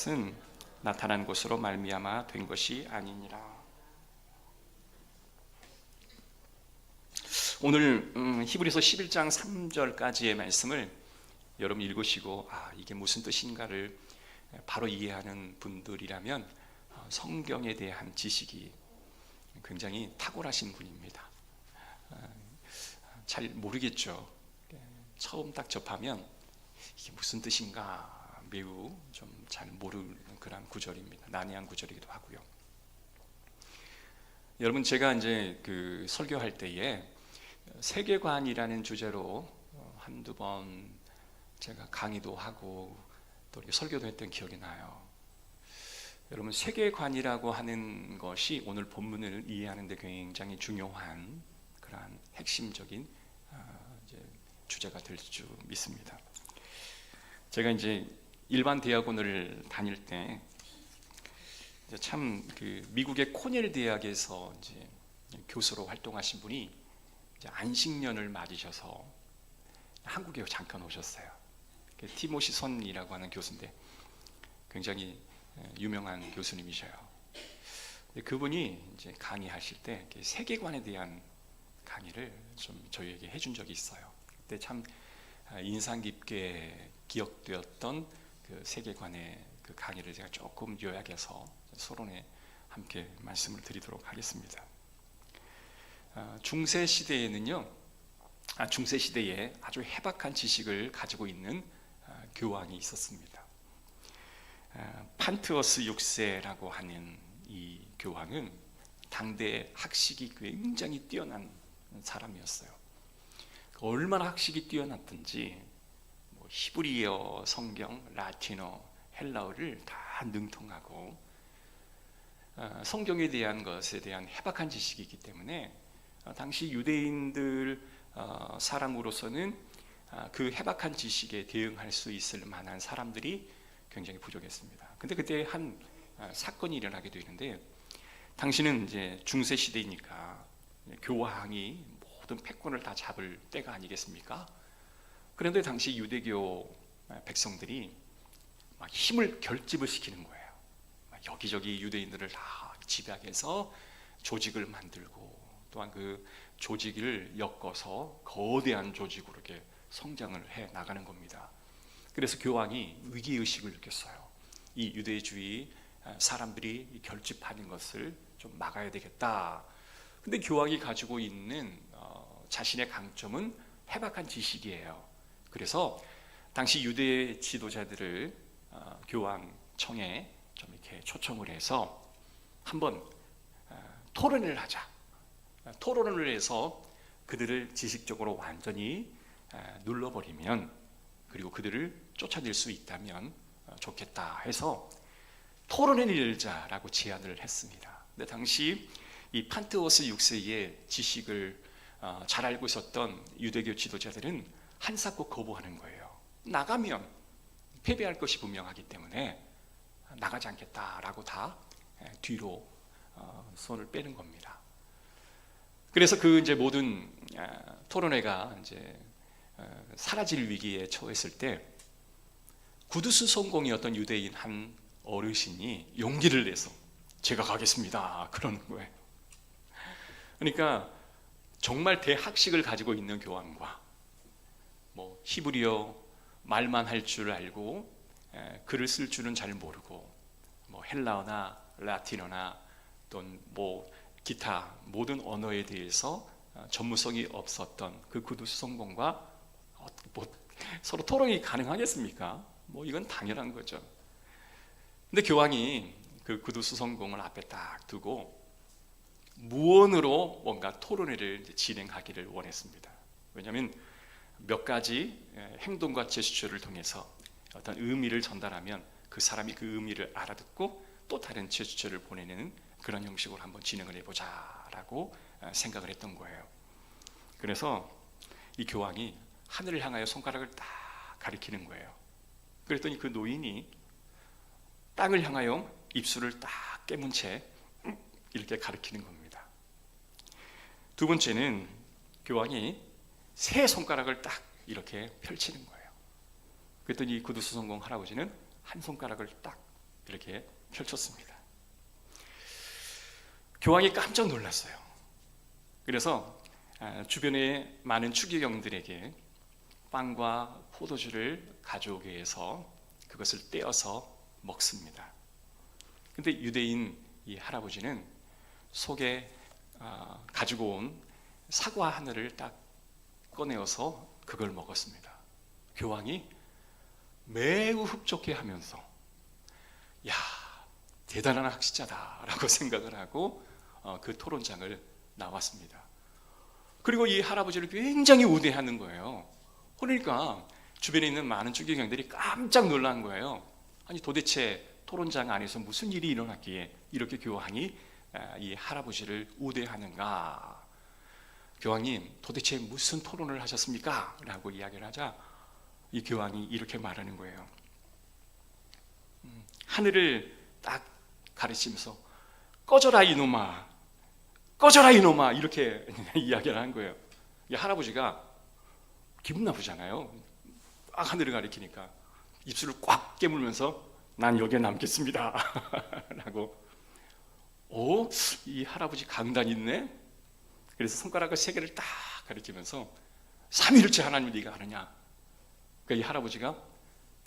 것은 나타난 것으로 말미암아 된 것이 아니니라. 오늘 히브리서 11장 3절까지의 말씀을 여러분 읽으시고 이게 무슨 뜻인가를 바로 이해하는 분들이라면 성경에 대한 지식이 굉장히 탁월하신 분입니다. 잘 모르겠죠. 처음 딱 접하면 이게 무슨 뜻인가 매우 좀 잘 모르는 그런 구절입니다. 난해한 구절이기도 하고요. 여러분, 제가 이제 그 설교할 때에 세계관이라는 주제로 한두 번 제가 강의도 하고 또 이렇게 설교도 했던 기억이 나요. 여러분, 세계관이라고 하는 것이 오늘 본문을 이해하는 데 굉장히 중요한 그러한 핵심적인 주제가 될 줄 믿습니다. 제가 이제 일반 대학원을 다닐 때 참 그 미국의 코넬 대학에서 이제 교수로 활동하신 분이 이제 안식년을 맞으셔서 한국에 잠깐 오셨어요. 티모시 선이라고 하는 교수인데 굉장히 유명한 교수님이셔요. 그분이 이제 강의하실 때 세계관에 대한 강의를 좀 저희에게 해준 적이 있어요. 그때 참 인상 깊게 기억되었던 그 세계관의 그 강의를 제가 조금 요약해서 서론에 함께 말씀을 드리도록 하겠습니다. 중세 시대에 아주 해박한 지식을 가지고 있는 교황이 있었습니다. 판트어스 6세라고 하는 이 교황은 당대 학식이 굉장히 뛰어난 사람이었어요. 얼마나 학식이 뛰어났든지 히브리어 성경, 라틴어, 헬라어를 다 능통하고 성경에 대한 것에 대한 해박한 지식이 있기 때문에 당시 유대인들 사람으로서는 그 해박한 지식에 대응할 수 있을 만한 사람들이 굉장히 부족했습니다. 근데 그때 한 사건이 일어나게 되는데, 당시는 이제 중세 시대이니까 교황이 모든 패권을 다 잡을 때가 아니겠습니까? 그런데 당시 유대교 백성들이 막 힘을 결집을 시키는 거예요. 여기저기 유대인들을 다 집약해서 해서 조직을 만들고, 또한 그 조직을 엮어서 거대한 조직으로 이렇게 성장을 해 나가는 겁니다. 그래서 교황이 위기의식을 느꼈어요. 이 유대주의 사람들이 결집하는 것을 좀 막아야 되겠다. 근데 교황이 가지고 있는 자신의 강점은 해박한 지식이에요. 그래서 당시 유대 지도자들을 교황청에 좀 이렇게 초청을 해서 한번 토론을 하자. 토론을 해서 그들을 지식적으로 완전히 눌러버리면, 그리고 그들을 쫓아낼 수 있다면 좋겠다 해서 토론을 열자라고 제안을 했습니다. 근데 당시 이 판트오스 6세의 지식을 잘 알고 있었던 유대교 지도자들은 한사코 거부하는 거예요. 나가면 패배할 것이 분명하기 때문에 나가지 않겠다라고 다 뒤로 손을 빼는 겁니다. 그래서 그 이제 모든 토론회가 이제 사라질 위기에 처했을 때 구두수 성공이었던 유대인 한 어르신이 용기를 내서 제가 가겠습니다 그러는 거예요. 그러니까 정말 대학식을 가지고 있는 교황과 히브리어 말만 할 줄 알고 글을 쓸 줄은 잘 모르고 헬라어나 라틴어나 또는 기타 모든 언어에 대해서 전문성이 없었던 그 구두수 성공과 서로 토론이 가능하겠습니까? 이건 당연한 거죠. 근데 교황이 그 구두수 성공을 앞에 딱 두고 무언으로 뭔가 토론회를 진행하기를 원했습니다. 왜냐하면 몇 가지 행동과 제스처를 통해서 어떤 의미를 전달하면 그 사람이 그 의미를 알아듣고 또 다른 제스처를 보내는 그런 형식으로 한번 진행을 해보자라고 생각을 했던 거예요. 그래서 이 교황이 하늘을 향하여 손가락을 딱 가리키는 거예요. 그랬더니 그 노인이 땅을 향하여 입술을 딱 깨문 채 이렇게 가리키는 겁니다. 두 번째는 교황이 세 손가락을 딱 이렇게 펼치는 거예요. 그랬더니 구두수 성공 할아버지는 한 손가락을 딱 이렇게 펼쳤습니다. 교황이 깜짝 놀랐어요. 그래서 주변의 많은 추기경들에게 빵과 포도주를 가져오게 해서 그것을 떼어서 먹습니다. 근데 유대인 이 할아버지는 속에 가지고 온 사과 하나를 딱 꺼내어서 그걸 먹었습니다. 교황이 매우 흡족해하면서 야, 대단한 학식자다라고 생각을 하고 그 토론장을 나왔습니다. 그리고 이 할아버지를 굉장히 우대하는 거예요. 그러니까 주변에 있는 많은 추기경들이 깜짝 놀란 거예요. 아니 도대체 토론장 안에서 무슨 일이 일어났기에 이렇게 교황이 이 할아버지를 우대하는가? 교황님, 도대체 무슨 토론을 하셨습니까? 라고 이야기를 하자 이 교황이 이렇게 말하는 거예요. 하늘을 딱 가르치면서 꺼져라 이놈아, 꺼져라 이놈아, 이렇게 이야기를 한 거예요. 이 할아버지가 기분 나쁘잖아요. 하늘을 가리키니까 입술을 꽉 깨물면서 난 여기에 남겠습니다 라고. 이 할아버지 강단 있네. 그래서 손가락을 세 개를 딱 가리키면서 삼위일체 하나님을 네가 아느냐. 그러니까 이 할아버지가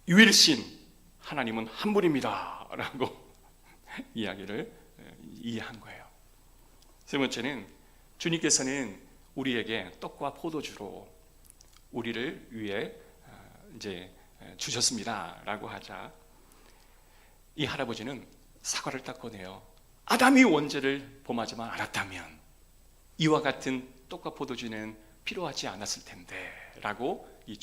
유일신 하나님은 한 분입니다 라고 이야기를 이해한 거예요. 세 번째는 주님께서는 우리에게 떡과 포도주로 우리를 위해 이제 주셨습니다 라고 하자 이 할아버지는 사과를 딱 꺼내요. 아담이 원죄를 범하지만 않았다면 이와 같은 떡과 포도주는 필요하지 않았을 텐데 라고 이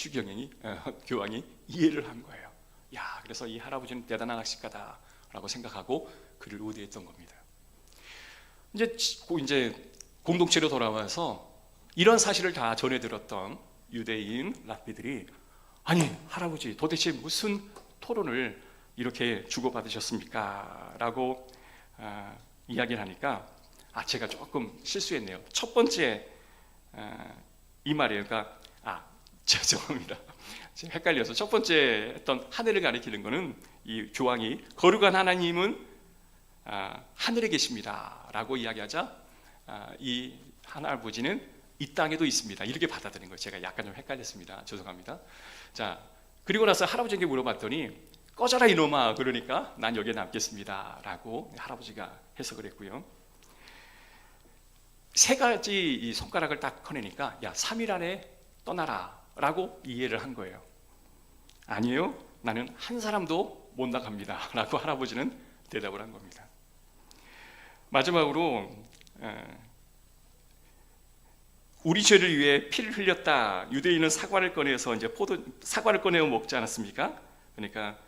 교황이 이해를 한 거예요. 야, 그래서 이 할아버지는 대단한 학식가다 라고 생각하고 그를 우대했던 겁니다. 이제 공동체로 돌아와서 이런 사실을 다 전해 들었던 유대인 랍비들이 아니 할아버지 도대체 무슨 토론을 이렇게 주고받으셨습니까? 라고 이야기를 하니까 제가 조금 실수했네요. 첫 번째 이 말이에요. 그러니까 죄송합니다. 제가 헷갈려서 첫 번째 했던 하늘을 가리키는 거는 이 교황이 거룩한 하나님은 하늘에 계십니다 라고 이야기하자 이 할아버지는 이 땅에도 있습니다 이렇게 받아들인 거예요. 제가 약간 좀 헷갈렸습니다. 죄송합니다. 자, 그리고 나서 할아버지에게 물어봤더니 꺼져라 이놈아, 그러니까 난 여기에 남겠습니다 라고 할아버지가 해석을 했고요. 세 가지 이 손가락을 딱 꺼내니까 야, 3일 안에 떠나라 라고 이해를 한 거예요. 아니에요, 나는 한 사람도 못 나갑니다 라고 할아버지는 대답을 한 겁니다. 마지막으로 우리 죄를 위해 피를 흘렸다. 유대인은 사과를 꺼내서 이제 사과를 꺼내어 먹지 않았습니까? 그러니까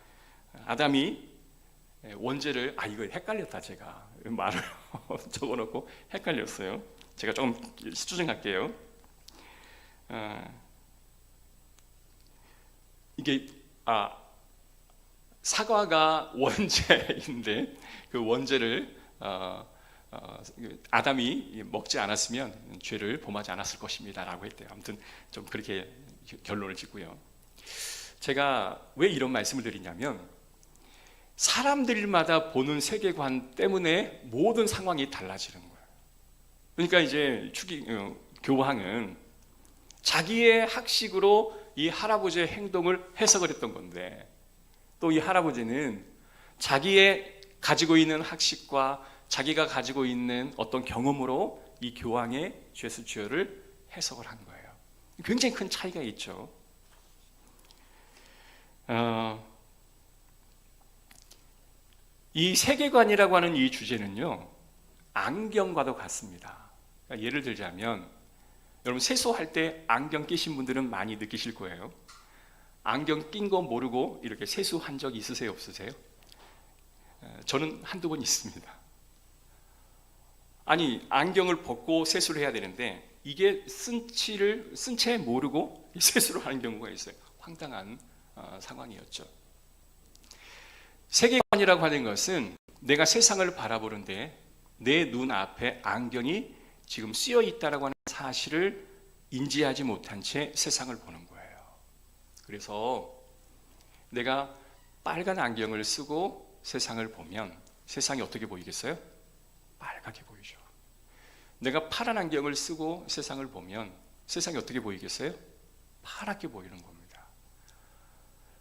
아담이 원죄를 이거 헷갈렸다. 제가 말을 적어놓고 헷갈렸어요. 제가 조금 수정할게요. 이게 사과가 원죄인데 그 원죄를 아담이 먹지 않았으면 죄를 범하지 않았을 것입니다 라고 했대요. 아무튼 좀 그렇게 결론을 짓고요. 제가 왜 이런 말씀을 드리냐면 사람들마다 보는 세계관 때문에 모든 상황이 달라지는 거예요. 그러니까 이제 교황은 자기의 학식으로 이 할아버지의 행동을 해석을 했던 건데 또 이 할아버지는 자기의 가지고 있는 학식과 자기가 가지고 있는 어떤 경험으로 이 교황의 죄수주여를 해석을 한 거예요. 굉장히 큰 차이가 있죠. 이 세계관이라고 하는 이 주제는요, 안경과도 같습니다. 그러니까 예를 들자면 여러분 세수할 때 안경 끼신 분들은 많이 느끼실 거예요. 안경 낀 거 모르고 이렇게 세수한 적 있으세요, 없으세요? 저는 한두 번 있습니다. 아니 안경을 벗고 세수를 해야 되는데 이게 쓴 채 모르고 세수를 하는 경우가 있어요. 황당한 상황이었죠. 세계관이라고 하는 것은 내가 세상을 바라보는데 내 눈 앞에 안경이 지금 쓰여 있다라고 하는 사실을 인지하지 못한 채 세상을 보는 거예요. 그래서 내가 빨간 안경을 쓰고 세상을 보면 세상이 어떻게 보이겠어요? 빨갛게 보이죠. 내가 파란 안경을 쓰고 세상을 보면 세상이 어떻게 보이겠어요? 파랗게 보이는 겁니다.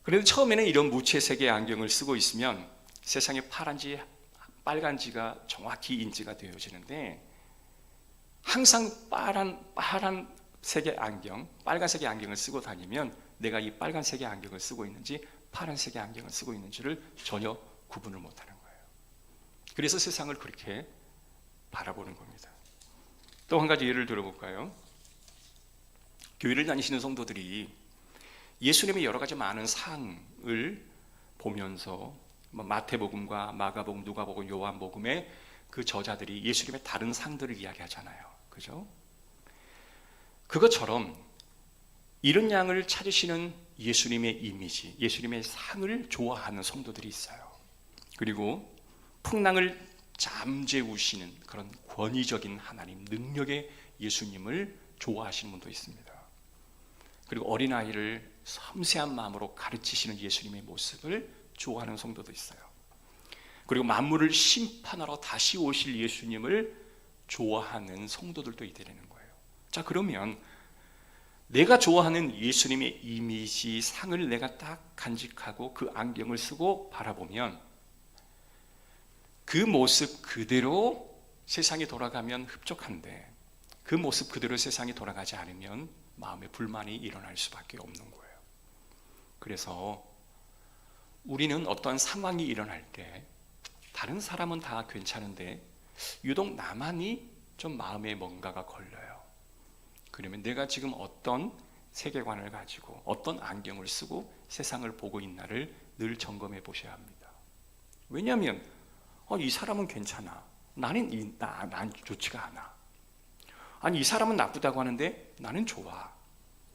그런데 처음에는 이런 무채색의 안경을 쓰고 있으면 세상에 파란지 빨간지가 정확히 인지가 되어지는데, 항상 파란색의 안경, 빨간색의 안경을 쓰고 다니면 내가 이 빨간색의 안경을 쓰고 있는지 파란색의 안경을 쓰고 있는지를 전혀 구분을 못하는 거예요. 그래서 세상을 그렇게 바라보는 겁니다. 또 한 가지 예를 들어볼까요? 교회를 다니시는 성도들이 예수님의 여러 가지 많은 상을 보면서 마태복음과 마가복음, 누가복음, 요한복음의 그 저자들이 예수님의 다른 상들을 이야기하잖아요. 그죠? 그것처럼 이런 양을 찾으시는 예수님의 이미지, 예수님의 상을 좋아하는 성도들이 있어요. 그리고 풍랑을 잠재우시는 그런 권위적인 하나님, 능력의 예수님을 좋아하시는 분도 있습니다. 그리고 어린아이를 섬세한 마음으로 가르치시는 예수님의 모습을 좋아하는 성도도 있어요. 그리고 만물을 심판하러 다시 오실 예수님을 좋아하는 성도들도 있다는 거예요. 자, 그러면 내가 좋아하는 예수님의 이미지, 상을 내가 딱 간직하고 그 안경을 쓰고 바라보면 그 모습 그대로 세상이 돌아가면 흡족한데, 그 모습 그대로 세상이 돌아가지 않으면 마음에 불만이 일어날 수밖에 없는 거예요. 그래서 우리는 어떠한 상황이 일어날 때 다른 사람은 다 괜찮은데 유독 나만이 좀 마음에 뭔가가 걸려요. 그러면 내가 지금 어떤 세계관을 가지고 어떤 안경을 쓰고 세상을 보고 있나를 늘 점검해 보셔야 합니다. 왜냐하면 이 사람은 괜찮아, 난 좋지가 않아. 아니, 이 사람은 나쁘다고 하는데 나는 좋아.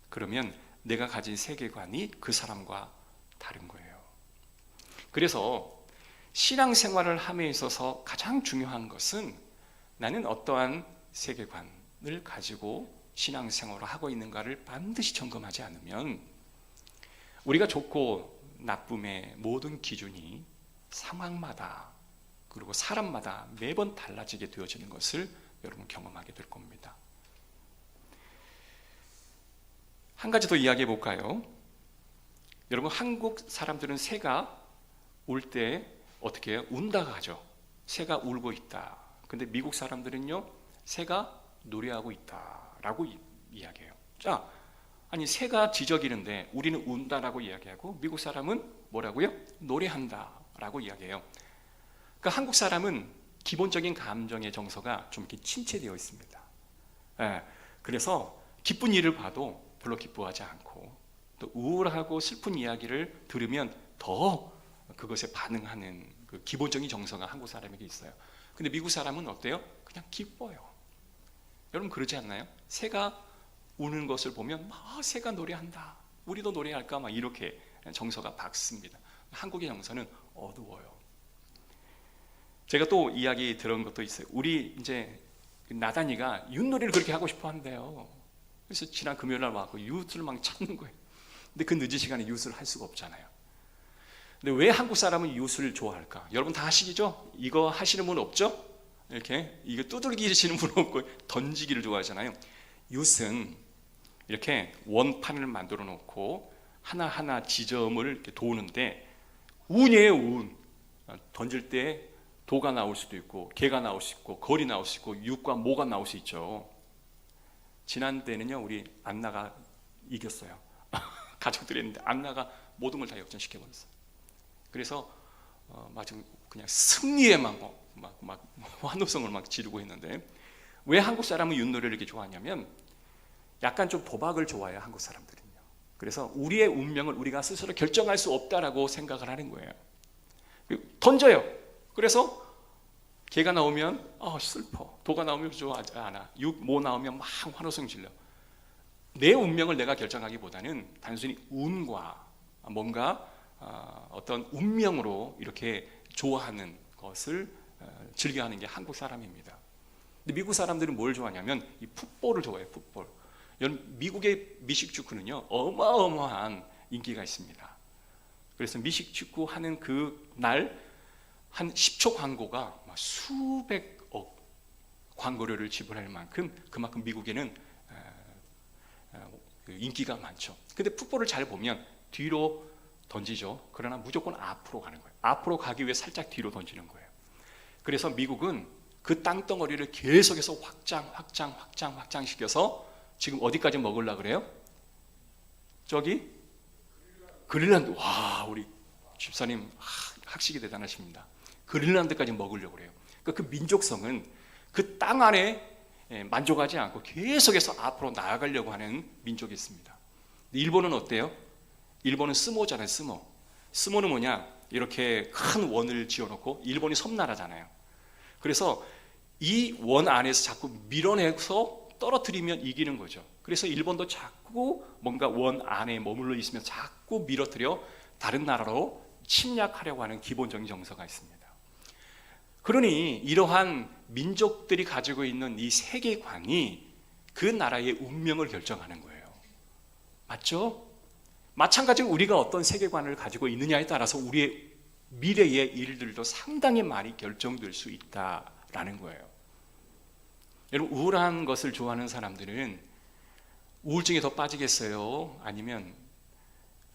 그러면 내가 가진 세계관이 그 사람과 다른 거예요. 그래서 신앙생활을 함에 있어서 가장 중요한 것은 나는 어떠한 세계관을 가지고 신앙생활을 하고 있는가를 반드시 점검하지 않으면 우리가 좋고 나쁨의 모든 기준이 상황마다 그리고 사람마다 매번 달라지게 되어지는 것을 여러분 경험하게 될 겁니다. 한 가지 더 이야기해 볼까요? 여러분, 한국 사람들은 새가 울 때 어떻게 해요? 운다고 하죠. 새가 울고 있다. 근데 미국 사람들은요, 새가 노래하고 있다라고 이야기해요. 자, 아니, 새가 지저귀는데 우리는 운다라고 이야기하고 미국 사람은 뭐라고요? 노래한다라고 이야기해요. 그러니까 한국 사람은 기본적인 감정의 정서가 좀 이렇게 침체되어 있습니다. 그래서 기쁜 일을 봐도 별로 기뻐하지 않고, 또 우울하고 슬픈 이야기를 들으면 더 그것에 반응하는 그 기본적인 정서가 한국 사람에게 있어요. 근데 미국 사람은 어때요? 그냥 기뻐요. 여러분 그러지 않나요? 새가 우는 것을 보면 새가 노래한다, 우리도 노래할까, 막 이렇게 정서가 밝습니다. 한국의 정서는 어두워요. 제가 또 이야기 들은 것도 있어요. 우리 이제 나단이가 윷놀이를 그렇게 하고 싶어 한대요. 그래서 지난 금요일 날 와서 윷을 막 찾는 거예요. 근데 그 늦은 시간에 윷을 할 수가 없잖아요. 근데 왜 한국 사람은 윷을 좋아할까? 여러분 다 아시죠? 이거 하시는 분 없죠? 이렇게 이거 두들기 하시는 분 없고 던지기를 좋아하잖아요. 윷은 이렇게 원판을 만들어 놓고 하나하나 지점을 이렇게 도우는데 운이에요, 운. 던질 때 도가 나올 수도 있고 개가 나올 수 있고 걸이 나올 수 있고 육과 모가 나올 수 있죠. 지난 때는요, 우리 안나가 이겼어요. 가족들이 했는데 안나가 모든 걸 다 역전시켜버렸어요. 그래서 마치 그냥 승리에 막 환호성을 막 지르고 했는데, 왜 한국 사람은 윷놀이를 이렇게 좋아하냐면 약간 좀 도박을 좋아해요, 한국 사람들은요. 그래서 우리의 운명을 우리가 스스로 결정할 수 없다라고 생각을 하는 거예요. 던져요. 그래서 개가 나오면 슬퍼, 도가 나오면 좋아하지 않아, 육, 모 나오면 막 환호성 질러. 내 운명을 내가 결정하기보다는 단순히 운과 뭔가 어떤 운명으로 이렇게 좋아하는 것을 즐겨하는 게 한국 사람입니다. 근데 미국 사람들은 뭘 좋아하냐면 이 풋볼을 좋아해요. 풋볼. 미국의 미식축구는요, 어마어마한 인기가 있습니다. 그래서 미식축구 하는 그 날 한 10초 광고가 막 수백억 광고료를 지불할 만큼 그만큼 미국에는 인기가 많죠. 근데 풋볼을 잘 보면 뒤로 던지죠. 그러나 무조건 앞으로 가는 거예요. 앞으로 가기 위해 살짝 뒤로 던지는 거예요. 그래서 미국은 그 땅덩어리를 계속해서 확장시켜서 지금 어디까지 먹으려고 그래요? 저기 그린란드. 와, 우리 집사님 학식이 대단하십니다. 그린란드까지 먹으려고 그래요. 그러니까 그 민족성은 그 땅 안에 만족하지 않고 계속해서 앞으로 나아가려고 하는 민족이 있습니다. 일본은 어때요? 일본은 스모잖아요. 스모는 뭐냐? 이렇게 큰 원을 지어놓고, 일본이 섬나라잖아요. 그래서 이 원 안에서 자꾸 밀어내서 떨어뜨리면 이기는 거죠. 그래서 일본도 자꾸 뭔가 원 안에 머물러 있으면 자꾸 밀어뜨려 다른 나라로 침략하려고 하는 기본적인 정서가 있습니다. 그러니 이러한 민족들이 가지고 있는 이 세계관이 그 나라의 운명을 결정하는 거예요. 맞죠? 마찬가지로 우리가 어떤 세계관을 가지고 있느냐에 따라서 우리의 미래의 일들도 상당히 많이 결정될 수 있다라는 거예요. 여러분, 우울한 것을 좋아하는 사람들은 우울증에 더 빠지겠어요? 아니면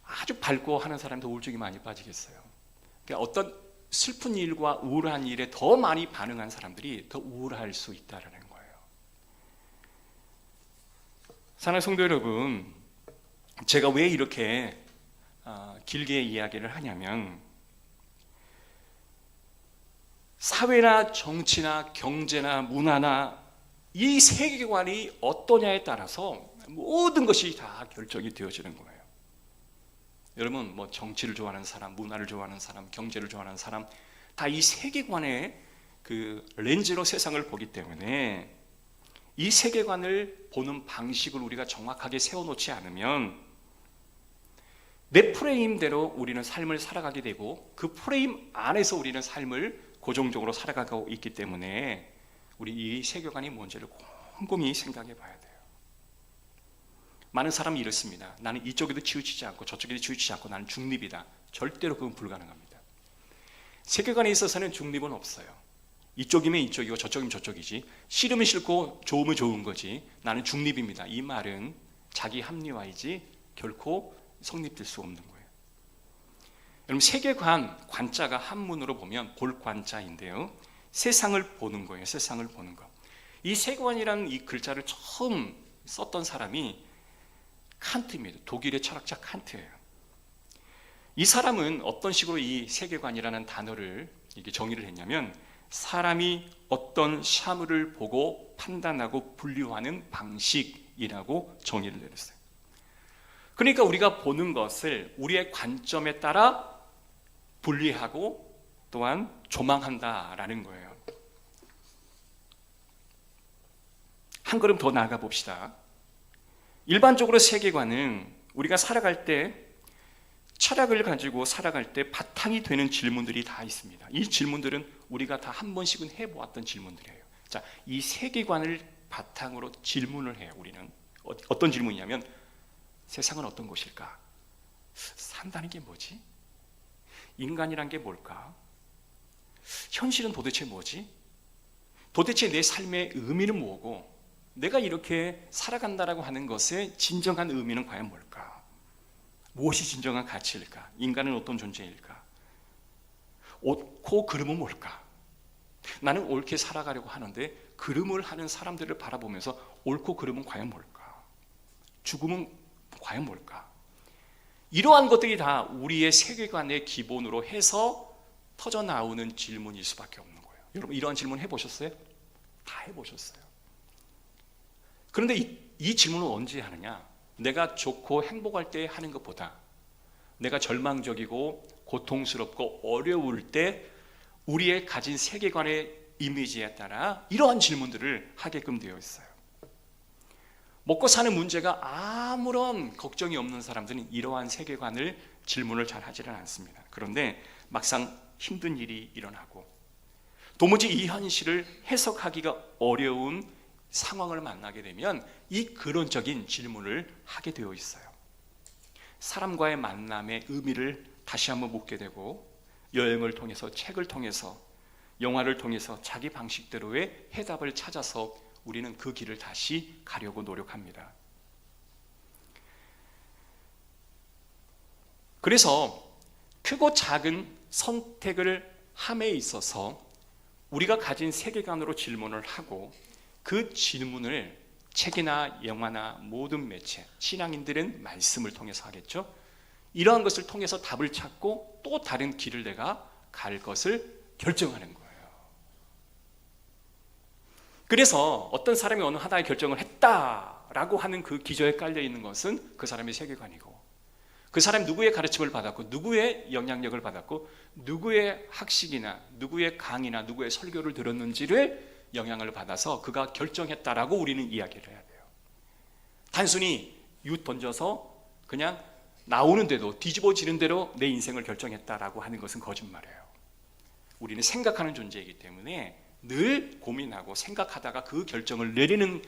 아주 밝고 하는 사람도 우울증이 많이 빠지겠어요? 그러니까 어떤 슬픈 일과 우울한 일에 더 많이 반응한 사람들이 더 우울할 수 있다는 거예요. 사랑하는 성도 여러분, 제가 왜 이렇게 길게 이야기를 하냐면, 사회나 정치나 경제나 문화나 이 세계관이 어떠냐에 따라서 모든 것이 다 결정이 되어지는 거예요. 여러분, 뭐 정치를 좋아하는 사람, 문화를 좋아하는 사람, 경제를 좋아하는 사람, 다 이 세계관의 그 렌즈로 세상을 보기 때문에 이 세계관을 보는 방식을 우리가 정확하게 세워놓지 않으면 내 프레임대로 우리는 삶을 살아가게 되고, 그 프레임 안에서 우리는 삶을 고정적으로 살아가고 있기 때문에 우리 이 세계관이 뭔지를 곰곰이 생각해 봐야 돼요. 많은 사람이 이렇습니다. 나는 이쪽에도 치우치지 않고 저쪽에도 치우치지 않고 나는 중립이다. 절대로 그건 불가능합니다. 세계관에 있어서는 중립은 없어요. 이쪽이면 이쪽이고 저쪽이면 저쪽이지, 싫으면 싫고 좋으면 좋은 거지, 나는 중립입니다. 이 말은 자기 합리화이지 결코 성립될 수 없는 거예요. 여러분, 세계관, 관자가 한문으로 보면 볼관자인데요, 세상을 보는 거예요. 세상을 보는 거. 이 세계관이라는 이 글자를 처음 썼던 사람이 칸트입니다. 독일의 철학자 칸트예요. 이 사람은 어떤 식으로 이 세계관이라는 단어를 이렇게 정의를 했냐면, 사람이 어떤 사물을 보고 판단하고 분류하는 방식이라고 정의를 내렸어요. 그러니까 우리가 보는 것을 우리의 관점에 따라 분리하고 또한 조망한다라는 거예요. 한 걸음 더 나아가 봅시다. 일반적으로 세계관은 우리가 살아갈 때, 철학을 가지고 살아갈 때 바탕이 되는 질문들이 다 있습니다. 이 질문들은 우리가 다 한 번씩은 해보았던 질문들이에요. 자, 이 세계관을 바탕으로 질문을 해요. 우리는 어떤 질문이냐면, 세상은 어떤 곳일까? 산다는 게 뭐지? 인간이란 게 뭘까? 현실은 도대체 뭐지? 도대체 내 삶의 의미는 뭐고, 내가 이렇게 살아간다라고 하는 것의 진정한 의미는 과연 뭘까? 무엇이 진정한 가치일까? 인간은 어떤 존재일까? 옳고 그름은 뭘까? 나는 옳게 살아가려고 하는데 그름을 하는 사람들을 바라보면서 옳고 그름은 과연 뭘까? 죽음은 과연 뭘까? 이러한 것들이 다 우리의 세계관의 기본으로 해서 터져나오는 질문일 수밖에 없는 거예요. 여러분, 이러한 질문 해보셨어요? 다 해보셨어요. 그런데 이 질문을 언제 하느냐? 내가 좋고 행복할 때 하는 것보다 내가 절망적이고 고통스럽고 어려울 때 우리의 가진 세계관의 이미지에 따라 이러한 질문들을 하게끔 되어 있어요. 먹고 사는 문제가 아무런 걱정이 없는 사람들은 이러한 세계관을 질문을 잘 하지는 않습니다. 그런데 막상 힘든 일이 일어나고 도무지 이 현실을 해석하기가 어려운 상황을 만나게 되면 이 근원적인 질문을 하게 되어 있어요. 사람과의 만남의 의미를 다시 한번 묻게 되고, 여행을 통해서, 책을 통해서, 영화를 통해서 자기 방식대로의 해답을 찾아서 우리는 그 길을 다시 가려고 노력합니다. 그래서 크고 작은 선택을 함에 있어서 우리가 가진 세계관으로 질문을 하고 그 질문을 책이나 영화나 모든 매체, 신앙인들은 말씀을 통해서 하겠죠. 이러한 것을 통해서 답을 찾고 또 다른 길을 내가 갈 것을 결정하는 거예요. 그래서 어떤 사람이 어느 하나의 결정을 했다라고 하는 그 기저에 깔려 있는 것은 그 사람의 세계관이고, 그 사람이 누구의 가르침을 받았고, 누구의 영향력을 받았고, 누구의 학식이나 누구의 강의나 누구의 설교를 들었는지를 영향을 받아서 그가 결정했다라고 우리는 이야기를 해야 돼요. 단순히 윷 던져서 그냥 나오는 대로, 뒤집어지는 대로 내 인생을 결정했다라고 하는 것은 거짓말이에요. 우리는 생각하는 존재이기 때문에 늘 고민하고 생각하다가 그 결정을 내리는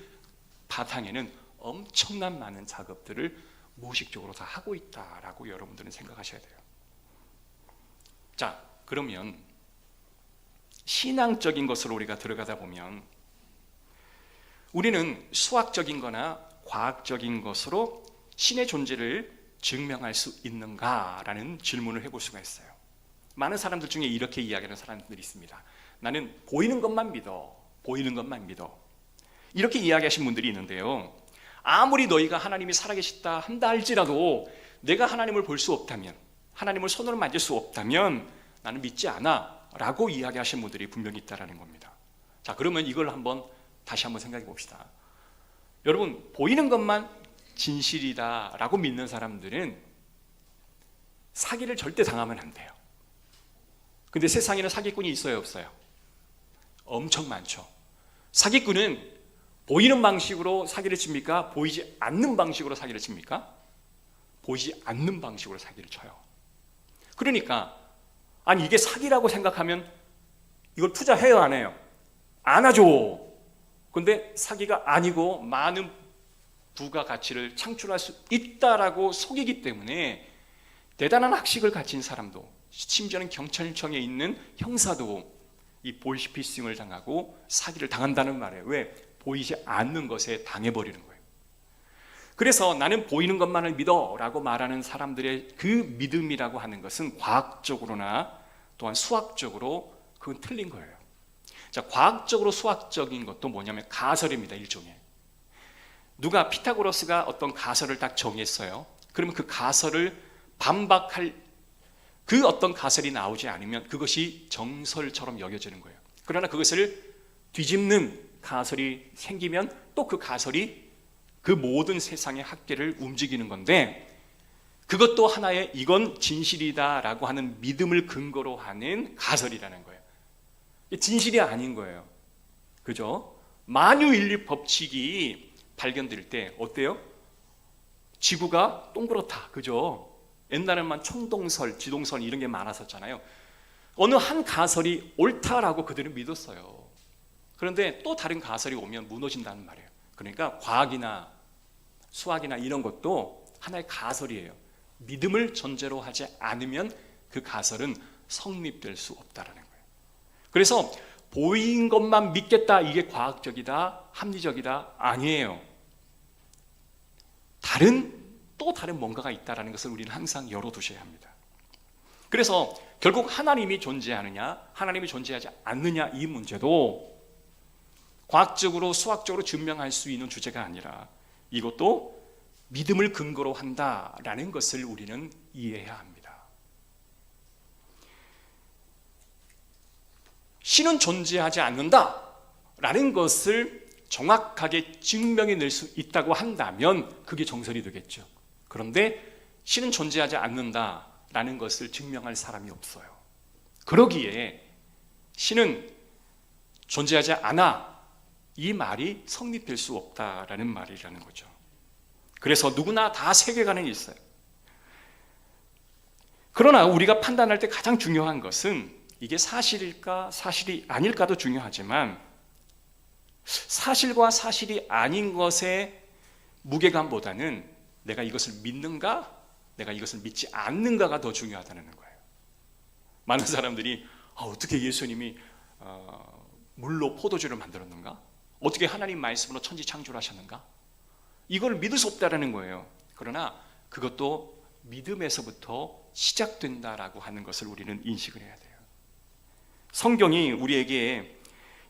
바탕에는 엄청난 많은 작업들을 무의식적으로 다 하고 있다라고 여러분들은 생각하셔야 돼요. 자, 그러면 신앙적인 것으로 우리가 들어가다 보면 우리는 수학적인 거나 과학적인 것으로 신의 존재를 증명할 수 있는가라는 질문을 해볼 수가 있어요. 많은 사람들 중에 이렇게 이야기하는 사람들이 있습니다. 나는 보이는 것만 믿어. 보이는 것만 믿어. 이렇게 이야기하신 분들이 있는데요. 아무리 너희가 하나님이 살아계시다 한다 할지라도 내가 하나님을 볼 수 없다면, 하나님을 손으로 만질 수 없다면 나는 믿지 않아 라고 이야기하신 분들이 분명히 있다는 겁니다. 자, 그러면 이걸 다시 한번 생각해 봅시다. 여러분, 보이는 것만 진실이다 라고 믿는 사람들은 사기를 절대 당하면 안 돼요. 근데 세상에는 사기꾼이 있어요, 없어요? 엄청 많죠. 사기꾼은 보이는 방식으로 사기를 칩니까? 보이지 않는 방식으로 사기를 칩니까? 보이지 않는 방식으로 사기를 쳐요. 그러니까 아니 이게 사기라고 생각하면 이걸 투자해요, 안 해요? 안 하죠. 근데 사기가 아니고 많은 부가가치를 창출할 수 있다라고 속이기 때문에 대단한 학식을 가진 사람도, 심지어는 경찰청에 있는 형사도 이 보이스피싱을 당하고 사기를 당한다는 말이에요. 왜? 보이지 않는 것에 당해버리는 거예요. 그래서 나는 보이는 것만을 믿어 라고 말하는 사람들의 그 믿음이라고 하는 것은 과학적으로나 또한 수학적으로 그건 틀린 거예요. 자, 과학적으로 수학적인 것도 뭐냐면 가설입니다. 일종의. 누가 피타고라스가 어떤 가설을 딱 정했어요. 그러면 그 가설을 반박할 그 어떤 가설이 나오지 않으면 그것이 정설처럼 여겨지는 거예요. 그러나 그것을 뒤집는 가설이 생기면 또 그 가설이 그 모든 세상의 학계를 움직이는 건데, 그것도 하나의 이건 진실이다라고 하는 믿음을 근거로 하는 가설이라는 거예요. 진실이 아닌 거예요. 그죠? 만유인립 법칙이 발견될 때 어때요? 지구가 동그랗다. 그죠? 옛날에만 청동설, 지동설 이런 게 많았었잖아요. 어느 한 가설이 옳다라고 그들은 믿었어요. 그런데 또 다른 가설이 오면 무너진다는 말이에요. 그러니까 과학이나 수학이나 이런 것도 하나의 가설이에요. 믿음을 전제로 하지 않으면 그 가설은 성립될 수 없다라는 거예요. 그래서 보인 것만 믿겠다, 이게 과학적이다, 합리적이다, 아니에요. 또 다른 뭔가가 있다는 것을 우리는 항상 열어두셔야 합니다. 그래서 결국 하나님이 존재하느냐, 하나님이 존재하지 않느냐, 이 문제도 과학적으로 수학적으로 증명할 수 있는 주제가 아니라 이것도 믿음을 근거로 한다라는 것을 우리는 이해해야 합니다. 신은 존재하지 않는다라는 것을 정확하게 증명해낼 수 있다고 한다면 그게 정설이 되겠죠. 그런데 신은 존재하지 않는다라는 것을 증명할 사람이 없어요. 그러기에 신은 존재하지 않아, 이 말이 성립될 수 없다라는 말이라는 거죠. 그래서 누구나 다 세계관은 있어요. 그러나 우리가 판단할 때 가장 중요한 것은 이게 사실일까 사실이 아닐까도 중요하지만, 사실과 사실이 아닌 것의 무게감보다는 내가 이것을 믿는가, 내가 이것을 믿지 않는가가 더 중요하다는 거예요. 많은 사람들이 어떻게 예수님이 물로 포도주를 만들었는가? 어떻게 하나님 말씀으로 천지 창조를 하셨는가? 이걸 믿을 수 없다라는 거예요. 그러나 그것도 믿음에서부터 시작된다라고 하는 것을 우리는 인식을 해야 돼요. 성경이 우리에게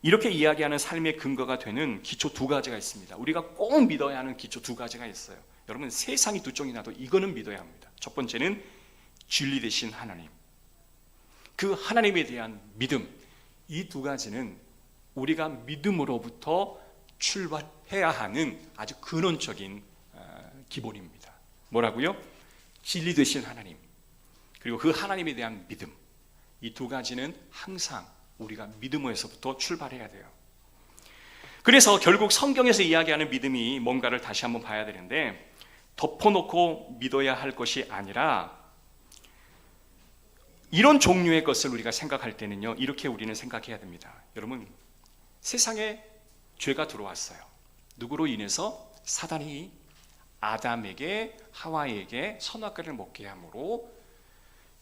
이렇게 이야기하는 삶의 근거가 되는 기초 두 가지가 있습니다. 우리가 꼭 믿어야 하는 기초 두 가지가 있어요. 여러분, 세상이 두 쪽이 나도 이거는 믿어야 합니다. 첫 번째는 진리 되신 하나님, 그 하나님에 대한 믿음. 이 두 가지는 우리가 믿음으로부터 출발해야 하는 아주 근원적인 기본입니다. 뭐라고요? 진리 되신 하나님, 그리고 그 하나님에 대한 믿음. 이 두 가지는 항상 우리가 믿음에서부터 출발해야 돼요. 그래서 결국 성경에서 이야기하는 믿음이 뭔가를 다시 한번 봐야 되는데, 덮어놓고 믿어야 할 것이 아니라 이런 종류의 것을 우리가 생각할 때는요, 이렇게 우리는 생각해야 됩니다. 여러분, 세상에 죄가 들어왔어요. 누구로 인해서? 사단이 아담에게, 하와에게 선악과를 먹게 함으로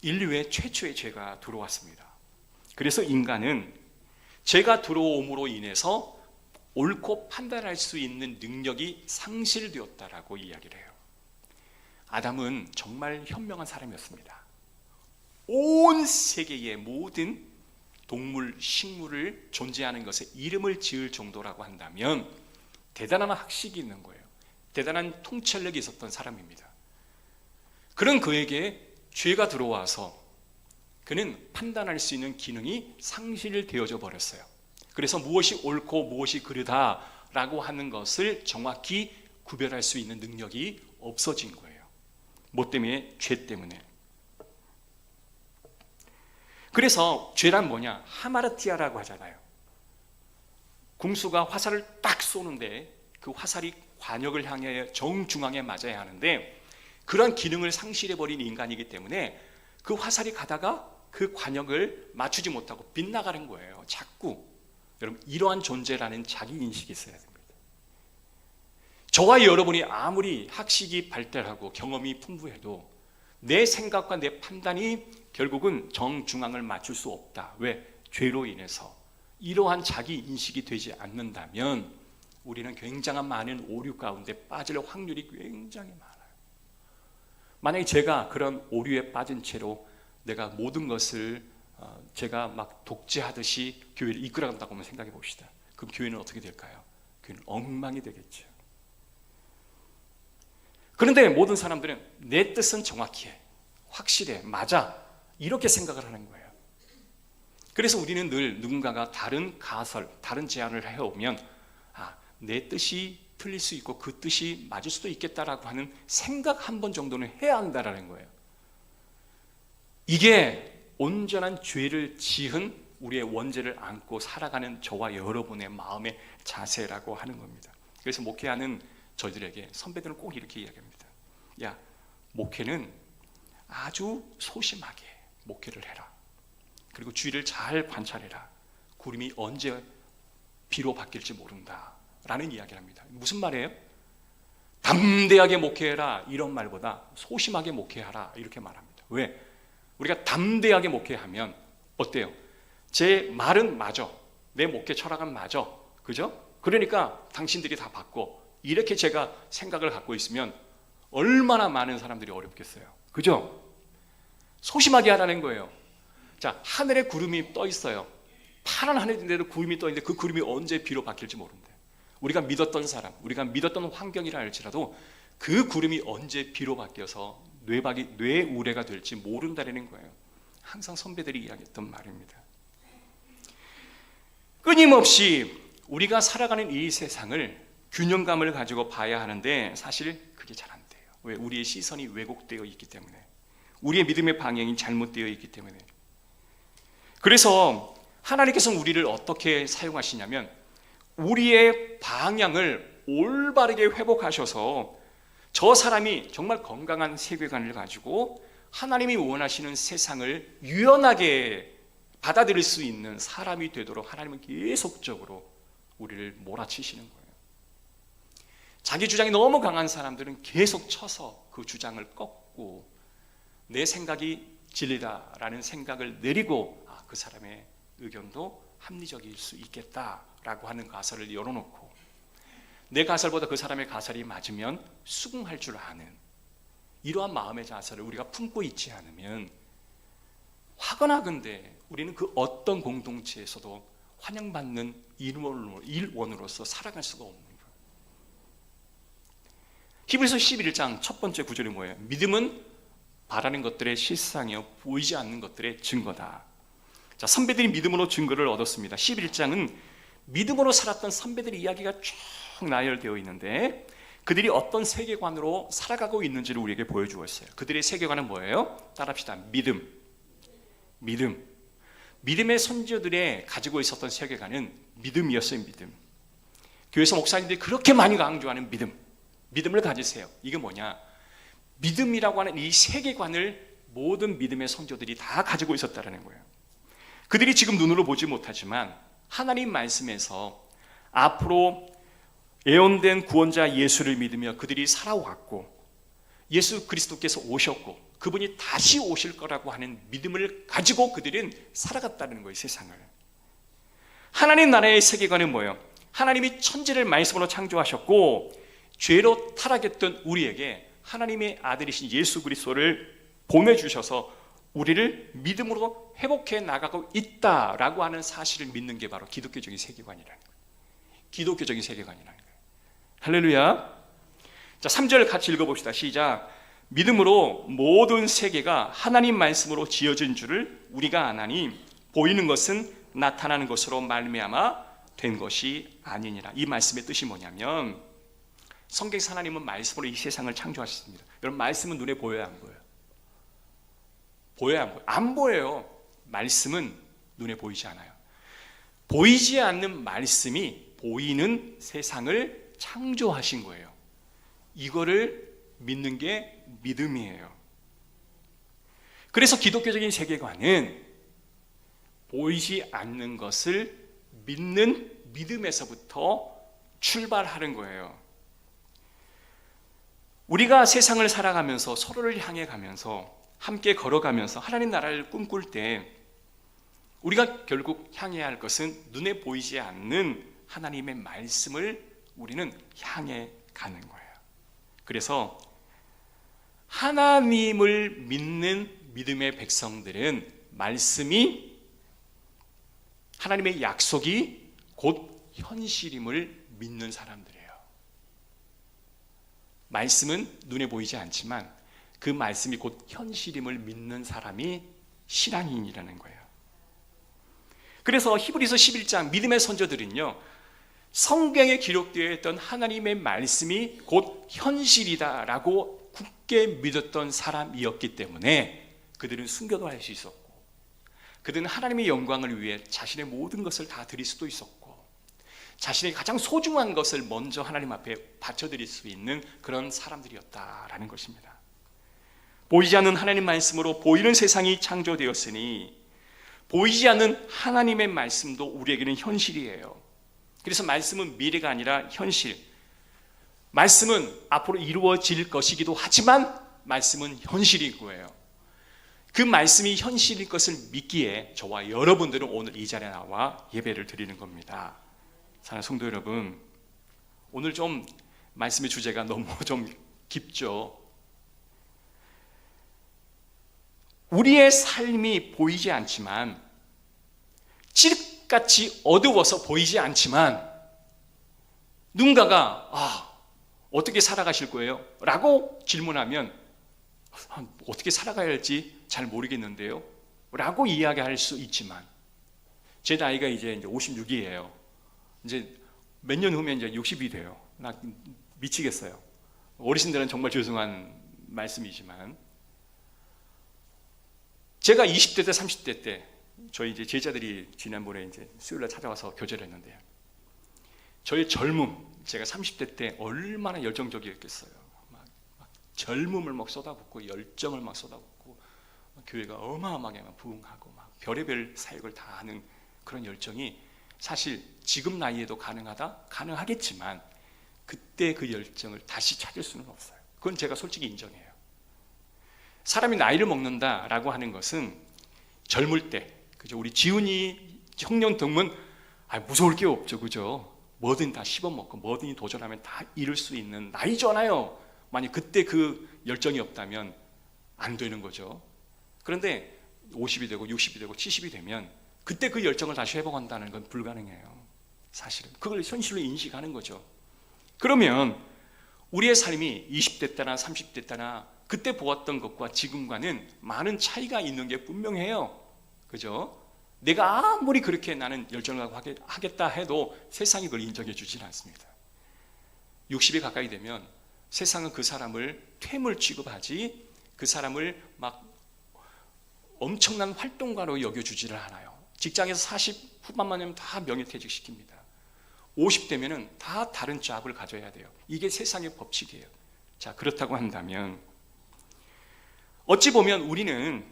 인류의 최초의 죄가 들어왔습니다. 그래서 인간은 죄가 들어옴으로 인해서 옳고 판단할 수 있는 능력이 상실되었다라고 이야기를 해요. 아담은 정말 현명한 사람이었습니다. 온 세계의 모든 동물, 식물을 존재하는 것에 이름을 지을 정도라고 한다면 대단한 학식이 있는 거예요. 대단한 통찰력이 있었던 사람입니다. 그런 그에게 죄가 들어와서 그는 판단할 수 있는 기능이 상실되어져 버렸어요. 그래서 무엇이 옳고 무엇이 그르다라고 하는 것을 정확히 구별할 수 있는 능력이 없어진 거예요. 뭐 때문에? 죄 때문에. 그래서 죄란 뭐냐? 하마르티아라고 하잖아요. 궁수가 화살을 딱 쏘는데 그 화살이 관역을 향해 정중앙에 맞아야 하는데 그런 기능을 상실해버린 인간이기 때문에 그 화살이 가다가 그 관역을 맞추지 못하고 빗나가는 거예요. 자꾸. 여러분, 이러한 존재라는 자기 인식이 있어야 됩니다. 저와 여러분이 아무리 학식이 발달하고 경험이 풍부해도 내 생각과 내 판단이 결국은 정중앙을 맞출 수 없다. 왜? 죄로 인해서. 이러한 자기 인식이 되지 않는다면 우리는 굉장한 많은 오류 가운데 빠질 확률이 굉장히 많아요. 만약에 제가 그런 오류에 빠진 채로 내가 모든 것을 제가 막 독재하듯이 교회를 이끌어간다고 한번 생각해 봅시다. 그럼 교회는 어떻게 될까요? 교회는 엉망이 되겠죠. 그런데 모든 사람들은 내 뜻은 정확해, 확실해, 맞아, 이렇게 생각을 하는 거예요. 그래서 우리는 늘 누군가가 다른 가설, 다른 제안을 해오면 내 뜻이 틀릴 수 있고 그 뜻이 맞을 수도 있겠다라고 하는 생각 한 번 정도는 해야 한다라는 거예요. 이게 온전한 죄를 지은 우리의 원죄를 안고 살아가는 저와 여러분의 마음의 자세라고 하는 겁니다. 그래서 목회하는 저희들에게 선배들은 꼭 이렇게 이야기합니다. 야, 목회는 아주 소심하게 목회를 해라. 그리고 주위를 잘 관찰해라. 구름이 언제 비로 바뀔지 모른다 라는 이야기를 합니다. 무슨 말이에요? 담대하게 목회해라 이런 말보다 소심하게 목회하라 이렇게 말합니다. 왜? 우리가 담대하게 목회하면 어때요? 제 말은 맞아, 내 목회 철학은 맞아, 그죠? 그러니까 당신들이 다 바꿔, 이렇게 제가 생각을 갖고 있으면 얼마나 많은 사람들이 어렵겠어요, 그죠? 소심하게 하라는 거예요. 자, 하늘에 구름이 떠 있어요. 파란 하늘인데도 구름이 떠 있는데 그 구름이 언제 비로 바뀔지 모른대. 우리가 믿었던 사람, 우리가 믿었던 환경이라 할지라도 그 구름이 언제 비로 바뀌어서 뇌우레가 될지 모른다는 거예요. 항상 선배들이 이야기했던 말입니다. 끊임없이 우리가 살아가는 이 세상을 균형감을 가지고 봐야 하는데 사실 그게 잘 안 돼요. 왜? 우리의 시선이 왜곡되어 있기 때문에, 우리의 믿음의 방향이 잘못되어 있기 때문에. 그래서 하나님께서는 우리를 어떻게 사용하시냐면 우리의 방향을 올바르게 회복하셔서 저 사람이 정말 건강한 세계관을 가지고 하나님이 원하시는 세상을 유연하게 받아들일 수 있는 사람이 되도록 하나님은 계속적으로 우리를 몰아치시는 거예요. 자기 주장이 너무 강한 사람들은 계속 쳐서 그 주장을 꺾고 내 생각이 진리다라는 생각을 내리고 그 사람의 의견도 합리적일 수 있겠다라고 하는 가설을 열어놓고 내 가설보다 그 사람의 가설이 맞으면 수긍할 줄 아는 이러한 마음의 자세를 우리가 품고 있지 않으면 화건하건대 우리는 그 어떤 공동체에서도 환영받는 일원으로서 살아갈 수가 없는 거예요. 히브리서 11장 첫 번째 구절이 뭐예요? 믿음은 바라는 것들의 실상이요 보이지 않는 것들의 증거다. 자, 선배들이 믿음으로 증거를 얻었습니다. 11장은 믿음으로 살았던 선배들의 이야기가 쭉 나열되어 있는데 그들이 어떤 세계관으로 살아가고 있는지를 우리에게 보여주었어요. 그들의 세계관은 뭐예요? 따라합시다. 믿음의 선조들의 가지고 있었던 세계관은 믿음이었어요. 믿음. 교회에서 목사님들이 그렇게 많이 강조하는 믿음을 가지세요. 이게 뭐냐? 믿음이라고 하는 이 세계관을 모든 믿음의 선조들이 다 가지고 있었다는 거예요. 그들이 지금 눈으로 보지 못하지만 하나님 말씀에서 앞으로 예언된 구원자 예수를 믿으며 그들이 살아왔고 예수 그리스도께서 오셨고 그분이 다시 오실 거라고 하는 믿음을 가지고 그들은 살아갔다는 거예요. 세상을. 하나님 나라의 세계관은 뭐예요? 하나님이 천지를 말씀으로 창조하셨고 죄로 타락했던 우리에게 하나님의 아들이신 예수 그리스도를 보내주셔서 우리를 믿음으로 회복해 나가고 있다라고 하는 사실을 믿는 게 바로 기독교적인 세계관이라는 거예요. 기독교적인 세계관이라는 거예요. 할렐루야. 자, 3절 같이 읽어봅시다. 시작. 믿음으로 모든 세계가 하나님 말씀으로 지어진 줄을 우리가 아나니 보이는 것은 나타나는 것으로 말미암아 된 것이 아니니라. 이 말씀의 뜻이 뭐냐면 성경에서 하나님은 말씀으로 이 세상을 창조하셨습니다. 여러분 말씀은 눈에 보여야 안 보여요? 보여야 안 보여요? 안 보여요. 말씀은 눈에 보이지 않아요. 보이지 않는 말씀이 보이는 세상을 창조하신 거예요. 이거를 믿는 게 믿음이에요. 그래서 기독교적인 세계관은 보이지 않는 것을 믿는 믿음에서부터 출발하는 거예요. 우리가 세상을 살아가면서 서로를 향해 가면서 함께 걸어가면서 하나님 나라를 꿈꿀 때 우리가 결국 향해야 할 것은 눈에 보이지 않는 하나님의 말씀을 우리는 향해 가는 거예요. 그래서 하나님을 믿는 믿음의 백성들은 말씀이 하나님의 약속이 곧 현실임을 믿는 사람들이에요. 말씀은 눈에 보이지 않지만 그 말씀이 곧 현실임을 믿는 사람이 신앙인이라는 거예요. 그래서 히브리서 11장 믿음의 선조들은요, 성경에 기록되어 있던 하나님의 말씀이 곧 현실이다라고 굳게 믿었던 사람이었기 때문에 그들은 순교도 할 수 있었고 그들은 하나님의 영광을 위해 자신의 모든 것을 다 드릴 수도 있었고 자신의 가장 소중한 것을 먼저 하나님 앞에 바쳐드릴 수 있는 그런 사람들이었다라는 것입니다. 보이지 않는 하나님 말씀으로 보이는 세상이 창조되었으니 보이지 않는 하나님의 말씀도 우리에게는 현실이에요. 그래서 말씀은 미래가 아니라 현실, 말씀은 앞으로 이루어질 것이기도 하지만 말씀은 현실인 거예요. 그 말씀이 현실인 것을 믿기에 저와 여러분들은 오늘 이 자리에 나와 예배를 드리는 겁니다. 사랑하는 성도 여러분, 오늘 좀 말씀의 주제가 너무 좀 깊죠. 우리의 삶이 보이지 않지만 칠흑같이 어두워서 보이지 않지만 누군가가 어떻게 살아가실 거예요? 라고 질문하면 어떻게 살아가야 할지 잘 모르겠는데요? 라고 이야기할 수 있지만 제 나이가 이제 56이에요. 이제 몇 년 후면 이제 60이 돼요. 나 미치겠어요. 어르신들은 정말 죄송한 말씀이지만 제가 20대 때 30대 때 저희 이제 제자들이 지난번에 이제 수요일날 찾아와서 교제를 했는데 저의 젊음, 제가 30대 때 얼마나 열정적이었겠어요. 막 젊음을 막 쏟아붓고 열정을 막 쏟아붓고 교회가 어마어마하게 막 부흥하고 막 별의별 사역을 다 하는 그런 열정이 사실 지금 나이에도 가능하겠지만 그때 그 열정을 다시 찾을 수는 없어요. 그건 제가 솔직히 인정해요. 사람이 나이를 먹는다라고 하는 것은 젊을 때, 그죠? 우리 지훈이 청년 등은 무서울 게 없죠, 그죠? 뭐든 다 씹어먹고 뭐든 도전하면 다 이룰 수 있는 나이잖아요. 만약 그때 그 열정이 없다면 안 되는 거죠. 그런데 50이 되고 60이 되고 70이 되면 그때 그 열정을 다시 회복한다는 건 불가능해요. 사실은 그걸 현실로 인식하는 거죠. 그러면 우리의 삶이 20대 때나 30대 때나 그때 보았던 것과 지금과는 많은 차이가 있는 게 분명해요. 그죠? 내가 아무리 그렇게 나는 열정을 하겠다 해도 세상이 그걸 인정해 주질 않습니다. 60에 가까이 되면 세상은 그 사람을 퇴물 취급하지 그 사람을 막 엄청난 활동가로 여겨주지를 않아요. 직장에서 40 후반만 되면 다 명예퇴직시킵니다. 50대면은 다 다른 잡을 가져야 돼요. 이게 세상의 법칙이에요. 자, 그렇다고 한다면 어찌 보면 우리는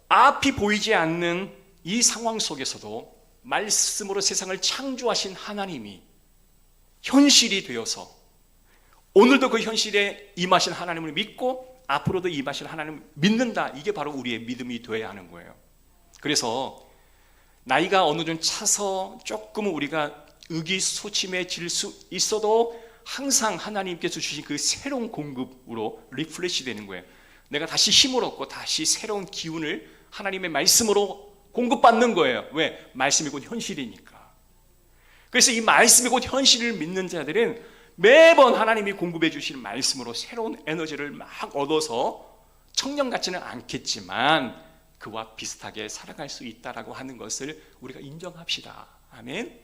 앞이 보이지 않는 이 상황 속에서도 말씀으로 세상을 창조하신 하나님이 현실이 되어서 오늘도 그 현실에 임하신 하나님을 믿고 앞으로도 임하실 하나님을 믿는다. 이게 바로 우리의 믿음이 되어야 하는 거예요. 그래서 나이가 어느 정도 차서 조금은 우리가 의기소침해질 수 있어도 항상 하나님께서 주신 그 새로운 공급으로 리프레시 되는 거예요. 내가 다시 힘을 얻고 다시 새로운 기운을 하나님의 말씀으로 공급받는 거예요. 왜? 말씀이 곧 현실이니까. 그래서 이 말씀이 곧 현실을 믿는 자들은 매번 하나님이 공급해 주시는 말씀으로 새로운 에너지를 막 얻어서 청년 같지는 않겠지만 그와 비슷하게 살아갈 수 있다라고 하는 것을 우리가 인정합시다. 아멘.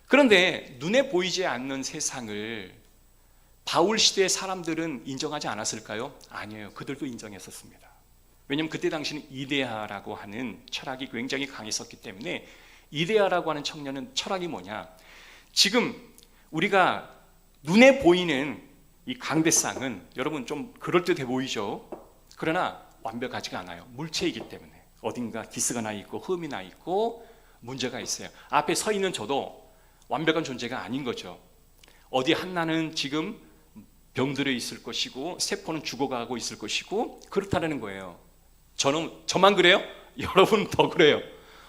그런데 눈에 보이지 않는 세상을 바울 시대의 사람들은 인정하지 않았을까요? 아니에요. 그들도 인정했었습니다. 왜냐하면 그때 당시는 이데아라고 하는 철학이 굉장히 강했었기 때문에 이데아라고 하는 청년은 철학이 뭐냐? 지금 우리가 눈에 보이는 이 강대상은 여러분 좀 그럴듯해 보이죠? 그러나 완벽하지가 않아요. 물체이기 때문에 어딘가 기스가 나 있고 흠이 나 있고 문제가 있어요. 앞에 서 있는 저도 완벽한 존재가 아닌 거죠. 어디 하나는 지금 병들어 있을 것이고 세포는 죽어가고 있을 것이고 그렇다는 거예요. 저만 그래요? 여러분 더 그래요.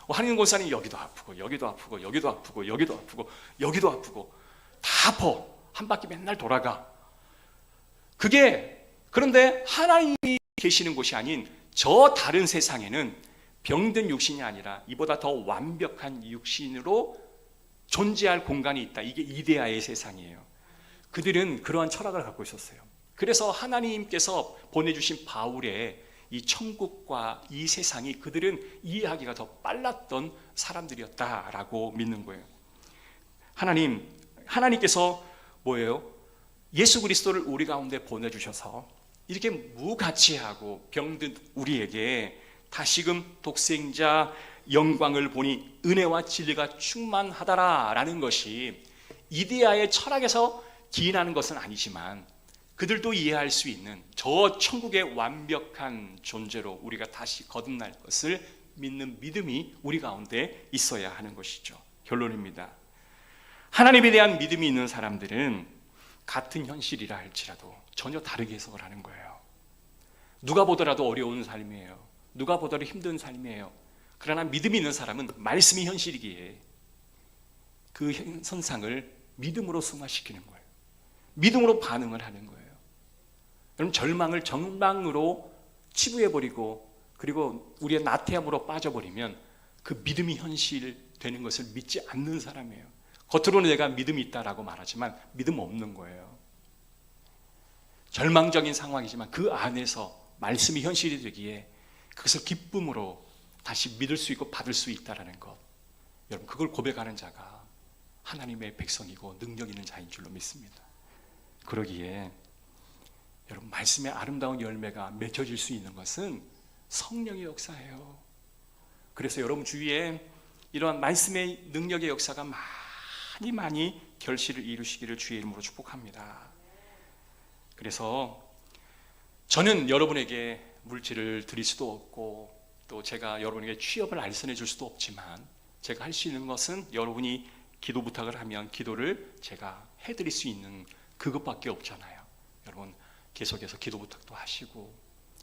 한인 권사님 여기도 아프고 여기도 아프고 여기도 아프고 여기도 아프고 여기도 아프고 다 아파. 한 바퀴 맨날 돌아가. 그런데 하나님이 계시는 곳이 아닌 저 다른 세상에는 병든 육신이 아니라 이보다 더 완벽한 육신으로 존재할 공간이 있다. 이게 이데아의 세상이에요. 그들은 그러한 철학을 갖고 있었어요. 그래서 하나님께서 보내주신 바울의 이 천국과 이 세상이 그들은 이해하기가 더 빨랐던 사람들이었다라고 믿는 거예요. 하나님께서 뭐예요? 예수 그리스도를 우리 가운데 보내주셔서 이렇게 무가치하고 병든 우리에게 다시금 독생자 영광을 보니 은혜와 진리가 충만하다라는 것이 이데아의 철학에서 기인하는 것은 아니지만 그들도 이해할 수 있는 저 천국의 완벽한 존재로 우리가 다시 거듭날 것을 믿는 믿음이 우리 가운데 있어야 하는 것이죠. 결론입니다. 하나님에 대한 믿음이 있는 사람들은 같은 현실이라 할지라도 전혀 다르게 해석을 하는 거예요. 누가 보더라도 어려운 삶이에요. 누가 보더라도 힘든 삶이에요. 그러나 믿음이 있는 사람은 말씀이 현실이기에 그 선상을 믿음으로 승화시키는 거예요. 믿음으로 반응을 하는 거예요. 여러분 절망을 전망으로 치부해버리고 그리고 우리의 나태함으로 빠져버리면 그 믿음이 현실되는 것을 믿지 않는 사람이에요. 겉으로는 내가 믿음이 있다라고 말하지만 믿음 없는 거예요. 절망적인 상황이지만 그 안에서 말씀이 현실이 되기에 그것을 기쁨으로 다시 믿을 수 있고 받을 수 있다는 것, 여러분 그걸 고백하는 자가 하나님의 백성이고 능력 있는 자인 줄로 믿습니다. 그러기에 여러분 말씀의 아름다운 열매가 맺혀질 수 있는 것은 성령의 역사예요. 그래서 여러분 주위에 이러한 말씀의 능력의 역사가 많이 결실을 이루시기를 주의 이름으로 축복합니다. 그래서 저는 여러분에게 물질을 드릴 수도 없고 또 제가 여러분에게 취업을 알선해 줄 수도 없지만 제가 할 수 있는 것은 여러분이 기도 부탁을 하면 기도를 제가 해드릴 수 있는 그것밖에 없잖아요. 여러분 계속해서 기도 부탁도 하시고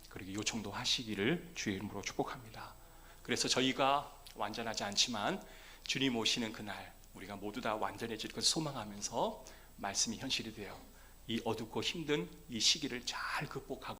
그리고 요청도 하시기를 주의 이름으로 축복합니다. 그래서 저희가 완전하지 않지만 주님 오시는 그날 우리가 모두 다 완전해질 것을 소망하면서 말씀이 현실이 되어 이 어둡고 힘든 이 시기를 잘 극복하고